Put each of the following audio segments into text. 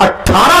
18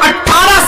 18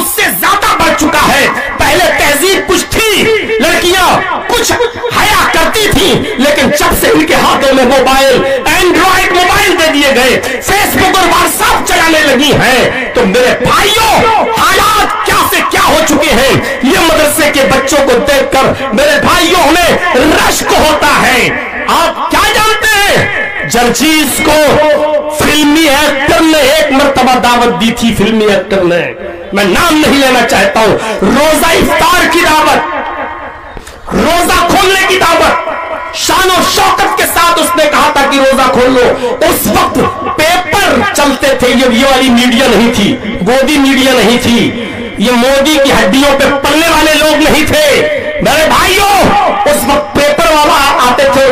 उससे ज्यादा बढ़ चुका है। पहले तहजीब कुछ थी, लड़कियां कुछ हया करती थी, लेकिन जब से इनके हाथों में मोबाइल, एंड्रॉइड मोबाइल दे दिए गए, फेसबुक और व्हाट्सएप चलाने लगी हैं, तो मेरे भाइयों हालात क्या से क्या हो चुके हैं। ये मदरसे के बच्चों को देखकर मेरे भाइयों में रश्क होता है। आप क्या जानते हैं, जर्जीस को फिल्मी एक्टर ने एक मर्तबा दावत दी थी। फिल्मी एक्टर ने, मैं नाम नहीं लेना चाहता हूं, रोजा इफ्तार की दावत, रोजा खोलने की दावत, शान और शौकत के साथ उसने कहा था कि रोजा खोल लो। उस वक्त पेपर चलते थे, ये वाली मीडिया नहीं थी, गोदी मीडिया नहीं थी, ये मोदी की हड्डियों पे पलने वाले लोग नहीं थे। मेरे भाइयों, उस वक्त पेपर वाला आते थे,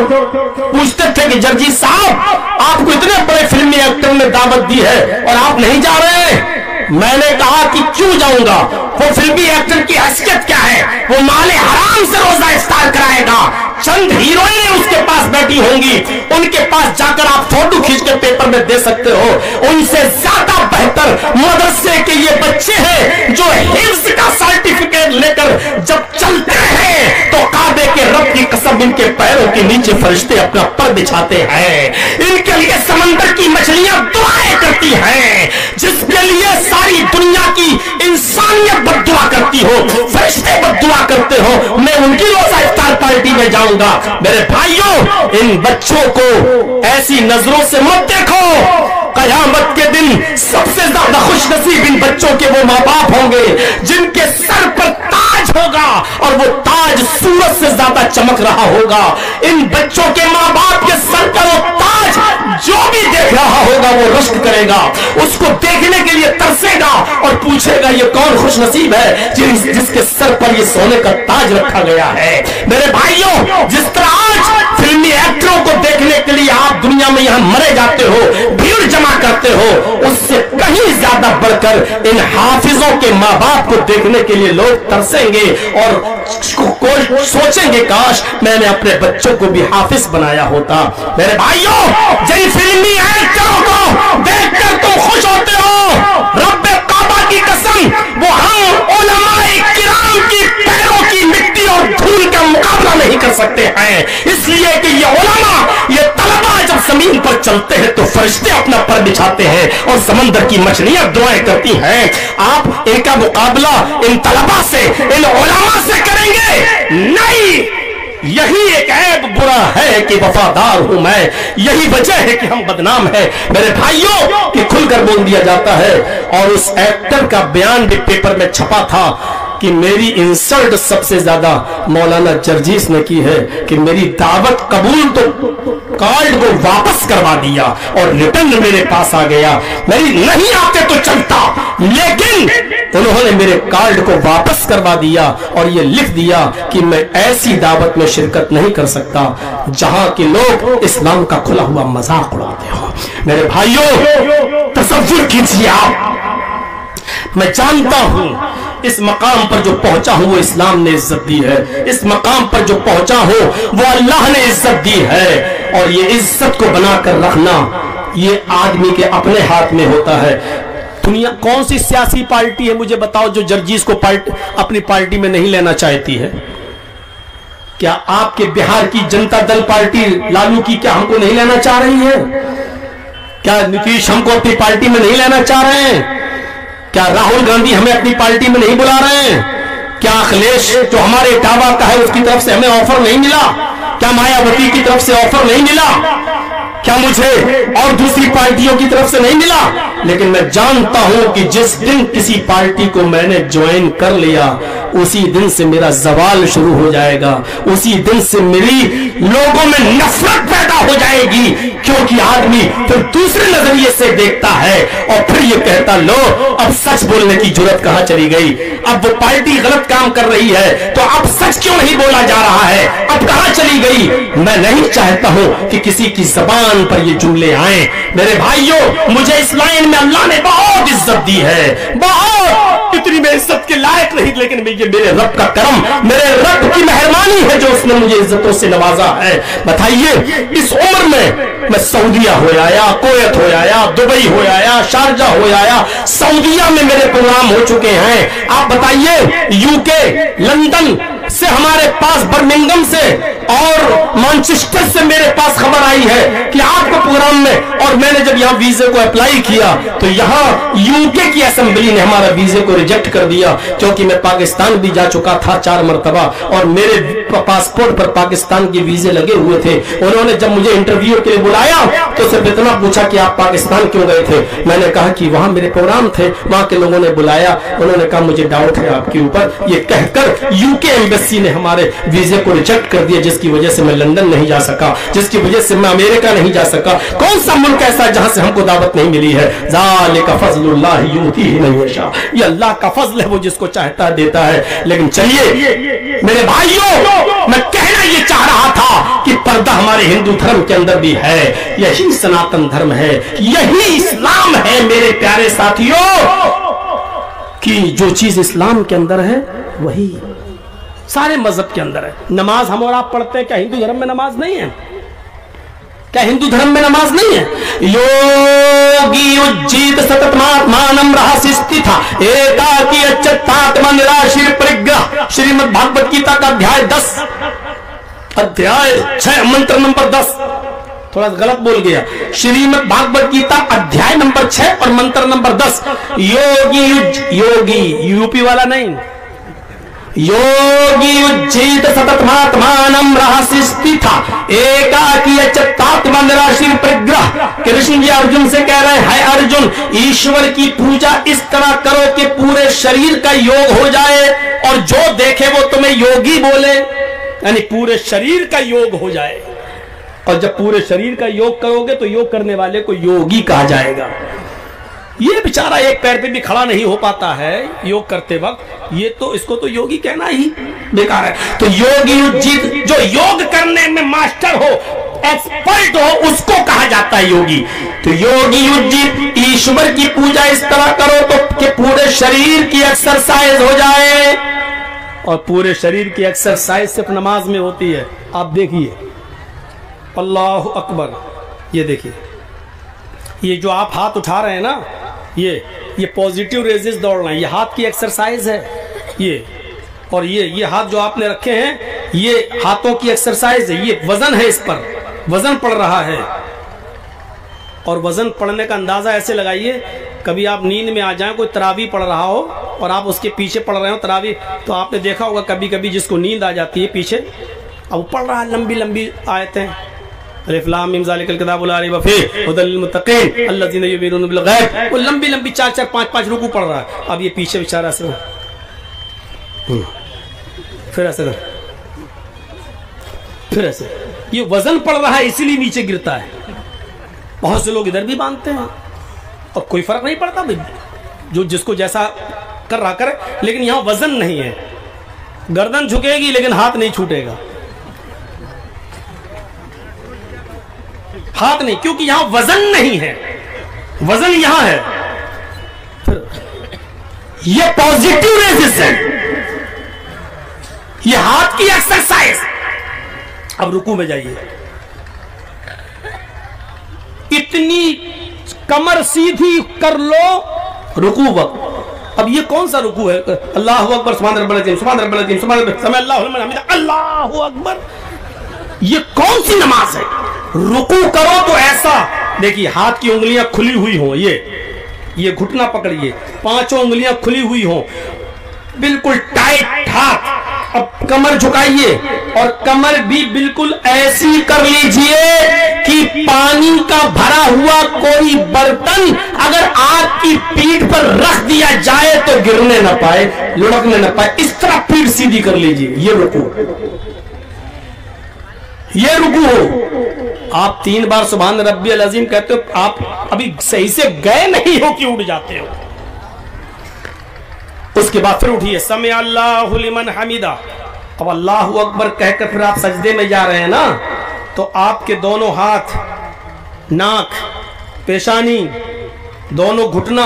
पूछते थे कि जर्जी साहब आपको इतने बड़े फिल्मी एक्टर ने दावत दी है और आप नहीं जा रहे। मैंने कहा कि क्यों जाऊंगा, वो फिल्मी एक्टर की हैसियत क्या है, वो माले हराम से रोजा इफ्तार कराएगा। चंद हीरोइनें उसके पास बैठी होंगी, उनके पास जाकर आप फोटो खींच के पेपर में दे सकते हो। उनसे ज्यादा बेहतर मदरसे के ये बच्चे हैं जो हिफ्ज का सर्टिफिकेट लेकर जब चलते हैं तो काबे के रब की कसम इनके पैरों के नीचे फरिश्ते अपना पर बिछाते हैं। इनके लिए समंदर की मछलियां दुआएं करती हैं, जिसके लिए सारी दुनिया की इंसानियत बद्दुआ करती हो, फरिश्ते बद्दुआ करते हो। मैं उनकी रोजा इफ्तार पार्टी में जाऊंगा। मेरे भाइयों, इन बच्चों को ऐसी नजरों से मत देखो। कयामत के दिन सबसे ज्यादा खुश नसीब इन बच्चों के वो माँ बाप होंगे जिनके सर पर ताज होगा और वो ताज सूरज से ज्यादा चमक रहा होगा। इन बच्चों के माँ बाप के सर पर वो ताज जो भी देख रहा होगा वो रश्क करेगा, उसको देखने के लिए तरसेगा और पूछेगा ये कौन खुश नसीब है जिसके सर पर ये सोने का ताज रखा गया है। मेरे भाइयों, जिस तरह आज फिल्मी एक्टरों को देखने के लिए आप दुनिया में यहां मरे जाते हो, भीड़ जमा करते हो, उससे कहीं ज्यादा बढ़कर इन हाफिजों के माँ बाप को देखने के लिए लोग तरसेंगे और सोचेंगे काश मैंने अपने बच्चों को भी हाफिज बनाया होता। मेरे भाइयों, जिन फिल्मी एक्टरों को देखकर तुम खुश होते हो, रब्बे काबा की कसम, वो हम उलमाए किराम की पैरों की मिट्टी और धूल का मुकाबला नहीं कर सकते हैं। इसलिए कि ये उलमा, ये तलबा जब जमीन पर चलते हैं तो फरिश्ते अपना पर बिछाते हैं और समंदर की मछलियां दुआएं करती हैं। आप इनका मुकाबला इन तलबा से, इन उलमा से करेंगे? नहीं। यही एक ऐब बुरा है कि वफादार हूं मैं, यही वजह है कि हम बदनाम हैं। मेरे भाइयों, कि खुलकर बोल दिया जाता है। और उस एक्टर का बयान भी पेपर में छपा था कि मेरी इंसल्ट सबसे ज्यादा मौलाना जर्जीस ने की है कि मेरी दावत कबूल तो कार्ड को वापस करवा दिया और रिटर्न मेरे पास आ गया। मेरी नहीं आते तो चलता, लेकिन उन्होंने मेरे कार्ड को वापस करवा दिया और ये लिख दिया कि मैं ऐसी दावत में शिरकत नहीं कर सकता जहां के लोग इस्लाम का खुला हुआ मजाक उड़ाते हो। मेरे भाइयों, तसव्वुर कीजिए आप, मैं जानता हूं इस मकाम पर जो पहुंचा हूं वो इस्लाम ने इज्जत दी है, इस मकाम पर जो पहुंचा हूं वो अल्लाह ने इज्जत दी है। और ये इज्जत को बनाकर रखना ये आदमी के अपने हाथ में होता है। दुनिया कौन सी सियासी पार्टी है मुझे बताओ जो जर्जीस को अपनी पार्टी में नहीं लेना चाहती है? क्या आपके बिहार की जनता दल पार्टी लालू की क्या हमको नहीं लेना चाह रही है? क्या नीतीश हमको अपनी पार्टी में नहीं लेना चाह रहे हैं? क्या राहुल गांधी हमें अपनी पार्टी में नहीं बुला रहे हैं? क्या अखिलेश जो हमारे इटावा का है उसकी तरफ से हमें ऑफर नहीं मिला? क्या मायावती की तरफ से ऑफर नहीं मिला? क्या मुझे और दूसरी पार्टियों की तरफ से नहीं मिला? लेकिन मैं जानता हूं कि जिस दिन किसी पार्टी को मैंने ज्वाइन कर लिया उसी दिन से मेरा जवाल शुरू हो जाएगा, उसी दिन से मेरी लोगों में नफरत पैदा हो जाएगी, क्योंकि आदमी फिर दूसरे नजरिए से देखता है और फिर ये कहता लो अब सच बोलने की जरूरत कहां चली गई, अब वो पार्टी गलत काम कर रही है तो अब सच क्यों नहीं बोला जा रहा है, अब कहां चली गई? मैं नहीं चाहता हूं कि किसी की जबान पर ये जुमले आए। मेरे भाइयों, मुझे इस लाइन में अल्लाह ने बहुत इज्जत दी है, बहुत। इतनी मैं इज्जत के लायक नहीं, लेकिन ये मेरे रब का करम, मेरे रब की मेहरबानी है जो उसने मुझे इज्जतों से नवाजा है। बताइए, इस उम्र में मैं सऊदीया हो आया, कुवैत हो आया, दुबई हो आया, शारजा हो आया, सऊदीया में मेरे प्रोग्राम हो चुके हैं। आप बताइए, यूके, लंदन से हमारे पास, बर्मिंघम से और मैनचेस्टर से मेरे पास खबर आई है कि आपको प्रोग्राम में, और मैंने जब यहाँ वीजे को अप्लाई किया तो यहाँ यूके की असेंबली ने हमारा वीजे को रिजेक्ट कर दिया, क्योंकि मैं पाकिस्तान भी जा चुका था 4 मरतबा और मेरे पासपोर्ट पर पाकिस्तान के वीजे लगे हुए थे। उन्होंने जब मुझे इंटरव्यू के लिए बुलाया तो सिर्फ इतना पूछा कि आप पाकिस्तान क्यों गए थे। मैंने कहा कि वहां मेरे प्रोग्राम थे, वहां के लोगों ने बुलाया, उन्होंने कहा मुझे डाउट है आपके ऊपर। ये कहकर यूके एम्बेसी ने हमारे वीजे को रिजेक्ट कर दिया, जिसकी वजह से मैं लंदन नहीं जा सका, जिसकी वजह से मैं अमेरिका नहीं जा सका। कौन सा मुल्क ऐसा है जहां से हमको दावत नहीं मिली है? ज़ालिका फ़ज़्लुल्लाह यूतीही मन यशा, ये अल्लाह का फजल है, वो जिसको चाहता है देता है। लेकिन चलिए मेरे भाइयों, मैं कहना ये चाह रहा था कि पर्दा हमारे हिंदू धर्म के अंदर भी है, यही सनातन धर्म है, यही इस्लाम है मेरे प्यारे साथियों, कि जो चीज इस्लाम के अंदर है वही सारे मजहब के अंदर है। नमाज हम और आप पढ़ते हैं, क्या हिंदू धर्म में नमाज नहीं है? क्या हिंदू धर्म में नमाज नहीं है? योगी उज्जीत सततमात्मानं रहस्य स्थिता एकाकी अच्युतात्मा निराशीर परिग्रह, श्रीमद् भागवत गीता का अध्याय 10, अध्याय 6 मंत्र नंबर 10, थोड़ा गलत बोल गया, श्रीमद् भागवत गीता अध्याय नंबर 6 और मंत्र नंबर 10। योगी यूपी वाला नहीं, योगी उज्जीत सततमात्मानं रहस्य स्थिता एकाकी अच्युतात्मा निराशीर परिग्रह। कृष्ण जी अर्जुन से कह रहे हैं, अर्जुन, ईश्वर की पूजा इस तरह करो कि पूरे शरीर का योग हो जाए और जो देखे वो तुम्हें योगी बोले, यानी पूरे शरीर का योग हो जाए। और जब पूरे शरीर का योग करोगे तो योग करने वाले को योगी कहा जाएगा। ये बेचारा एक पैर पे भी खड़ा नहीं हो पाता है योग करते वक्त, ये तो, इसको तो योगी कहना ही बेकार है। तो योगी उज्जीत, जो योग करने में मास्टर हो, एक्सपर्ट हो, उसको कहा जाता है योगी। तो योगी उज्जीत, ईश्वर की पूजा इस तरह करो तो कि पूरे शरीर की एक्सरसाइज हो जाए, और पूरे शरीर की एक्सरसाइज सिर्फ नमाज में होती है। आप देखिए, अल्लाह अकबर, ये देखिए, ये जो आप हाथ उठा रहे हैं ना, ये पॉजिटिव रेजेस दौड़ रहे हैं, ये हाथ की एक्सरसाइज है ये, और ये हाथ जो आपने रखे हैं ये हाथों की एक्सरसाइज है, ये वजन है, इस पर वजन पड़ रहा है। और वजन पड़ने का अंदाजा ऐसे लगाइए, कभी आप नींद में आ जाएं, कोई तरावी पढ़ रहा हो और आप उसके पीछे पढ़ रहे हो तरावी, तो आपने देखा होगा कभी कभी जिसको नींद आ जाती है पीछे, अब पढ़ रहा है लंबी लंबी आयतें, अलिफ लाम मीम ज़ालिकल किताबु ला रैब फीह हुदल लिल मुत्तक़ीन अल्लज़ीना युमिनूना बिल गैब, वो लंबी लंबी 4-4 5-5 रुकू पढ़ रहा है। अब ये पीछे बेचारा से फिर ऐसे ये वजन पड़ रहा है, इसीलिए नीचे गिरता है। बहुत से लोग इधर भी बांधते हैं और कोई फर्क नहीं पड़ता भाई, जो जिसको जैसा कर रहा करे, लेकिन यहाँ वजन नहीं है, गर्दन झुकेगी लेकिन हाथ नहीं छूटेगा, हाथ नहीं, क्योंकि यहां वजन नहीं है, वजन यहां है। ये पॉजिटिव रेजिस है, ये हाथ की एक्सरसाइज। अब रुकू में जाइए, इतनी कमर सीधी कर लो रुकू वक्त। अब ये कौन सा रुकू है? अल्लाहु अकबर, सुभान रब्बिल अज़ीम, सुभान रब्बिल अज़ीम, सुभान रब्बिल, समी अल्लाहु लिमन हमिदा, अल्लाहु अकबर। ये कौन सी नमाज है? रुकू करो तो ऐसा देखिए, हाथ की उंगलियां खुली हुई हो, ये घुटना पकड़िए, 5 उंगलियां खुली हुई हो, बिल्कुल टाइट हाथ। अब कमर झुकाइए और कमर भी बिल्कुल ऐसी कर लीजिए कि पानी का भरा हुआ कोई बर्तन अगर आपकी पीठ पर रख दिया जाए तो गिरने न पाए, लुढ़कने न पाए, इस तरह पीठ सीधी कर लीजिए। ये रुकू, ये रुकू हो। आप 3 बार सुभान रब्बियल अज़ीम कहते हो, आप अभी सही से गए नहीं हो कि उठ जाते हो। उसके बाद फिर उठिए, समी अल्लाहु लिमन हमिदा। अब अल्लाहु अकबर कहकर फिर आप सजदे में जा रहे हैं ना, तो आपके दोनों हाथ, नाक, पेशानी दोनों घुटना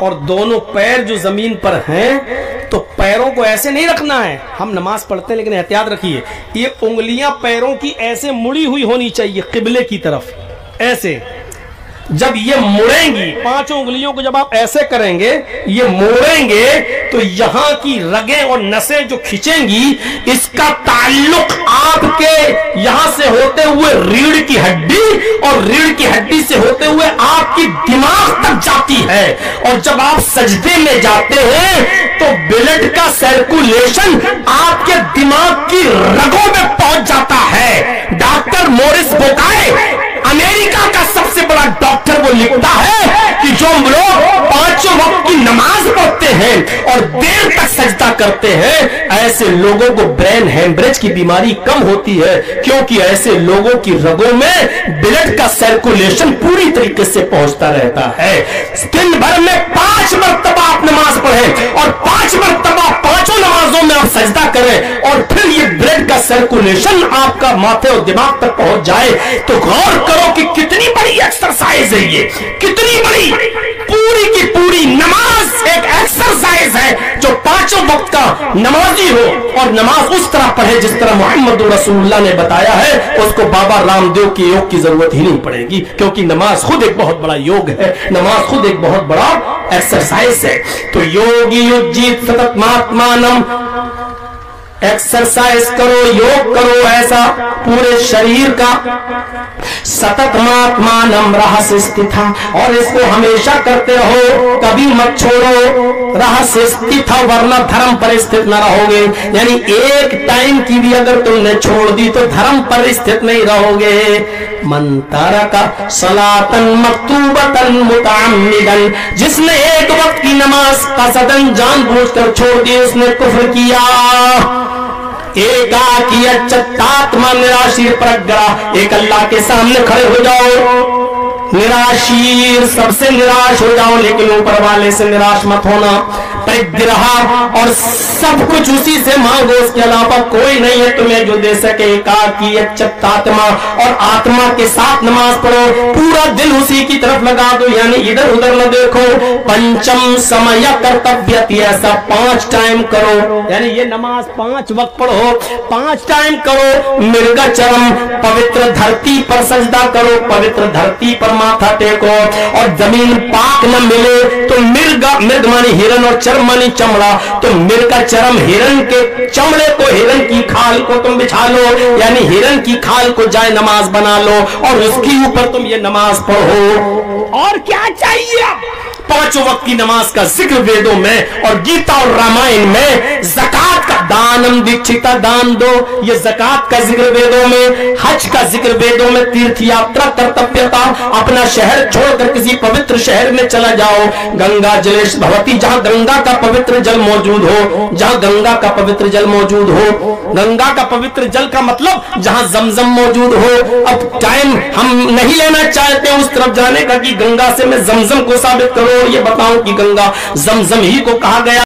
और दोनों पैर जो जमीन पर हैं, तो पैरों को ऐसे नहीं रखना है। हम नमाज पढ़ते हैं लेकिन एहतियात रखिए, ये उंगलियां पैरों की ऐसे मुड़ी हुई होनी चाहिए किबले की तरफ, ऐसे। जब ये मुड़ेंगी, पांचों उंगलियों को जब आप ऐसे करेंगे, ये मोड़ेंगे, तो यहां की रगें और नसें जो खिंचेंगी, इसका ताल्लुक आपके यहां से होते हुए रीढ़ की हड्डी और रीढ़ की हड्डी से होते हुए आपकी दिमाग तक जाती है। और जब आप सजदे में जाते हैं तो ब्लड का सर्कुलेशन आपके दिमाग की रगों में पहुंच जाता है। डॉक्टर मोरिस बुकाय, अमेरिका का सबसे बड़ा डॉक्टर, वो लिखता है कि जो लोग पांचों वक्त की नमाज पढ़ते हैं और देर तक सजदा करते हैं, ऐसे लोगों को ब्रेन हेमरेज की बीमारी कम होती है, क्योंकि ऐसे लोगों की रगों में ब्लड का सर्कुलेशन पूरी तरीके से पहुंचता रहता है। दिन भर में 5 मरतबा आप नमाज पढ़ें और 5 मरतबा पांचों नमाजों में आप सजदा करें, और फिर ये ब्लड का सर्कुलेशन आपका माथे और दिमाग तक पहुंच जाए, तो गौर करो कि कितनी बड़ी एक्सरसाइज है ये, कितनी बड़ी। पूरी की पूरी नमाज एक एक्सरसाइज है। जो पांचों वक्त का नमाजी हो और नमाज उस तरह पढ़े जिस तरह मोहम्मद रसूलुल्लाह ने बताया है, उसको बाबा रामदेव के योग की जरूरत ही नहीं पड़ेगी, क्योंकि नमाज खुद एक बहुत बड़ा योग है, नमाज खुद एक बहुत बड़ा एक्सरसाइज है। तो योगी युज्जित सततमात्मानम, एक्सरसाइज करो, योग करो ऐसा पूरे शरीर का। सततमात्मानम रहस्य स्थिता, और इसको हमेशा करते रहो, कभी मत छोड़ो। रहस्य स्थिता, वरना धर्म पर स्थित न रहोगे। यानी एक टाइम की भी अगर तुमने छोड़ दी तो धर्म पर स्थित नहीं रहोगे। मन तरका सलातन मक्तूबतन मुतअम्मिदन, जिसने एक वक्त की नमाज कसदन जानबूझकर छोड़ दी, उसने कुफ्र किया। एकाकीयच्चित्तात्मा निराशीर परग्रह, एक अल्लाह के सामने खड़े हो जाओ, निराशीर, सबसे निराश हो जाओ, लेकिन ऊपर वाले से निराश मत होना। परिग्रह, और सब कुछ उसी से मांगो, उसके अलावा कोई नहीं है तुम्हें जो दे सके। एकाकीयच्चित्तात्मा, और आत्मा के साथ नमाज पढ़ो, पूरा दिल उसी की तरफ लगा दो, यानी इधर उधर न देखो। पंचम समय कर्तव्य, ऐसा 5 टाइम करो, यानी ये नमाज 5 वक्त पढ़ो, 5 टाइम करो। मृगचरम, पवित्र धरती पर सजदा करो, पवित्र धरती पर माथा टेको, और जमीन पाक न मिले तो मृग मानी हिरन और चर्म मानी चमड़ा, तो मृग का चरम, हिरन के चमड़े को, हिरन की खाल को तुम बिछा लो, यानी हिरन की खाल को जाए नमाज बना लो, और उसके ऊपर तुम ये नमाज पढ़ो। और क्या चाहिए? 5 वक्त की नमाज का जिक्र वेदों में और गीता और रामायण में। ज़कात का दानम दीक्षिता, दान दो, ये ज़कात का जिक्र वेदों में। हज का जिक्र वेदों में। तीर्थ यात्रा कर्तव्यता, अपना शहर छोड़कर किसी पवित्र शहर में चला जाओ। गंगा जलेश भवती, जहां गंगा का पवित्र जल मौजूद हो, जहां गंगा का पवित्र जल मौजूद हो। गंगा का पवित्र जल का मतलब जहां जमजम मौजूद हो। अब टाइम हम नहीं लेना चाहते उस तरफ जाने का कि गंगा से मैं जमजम को साबित करो, ये बताऊं कि गंगा जमजम ही को कहा गया।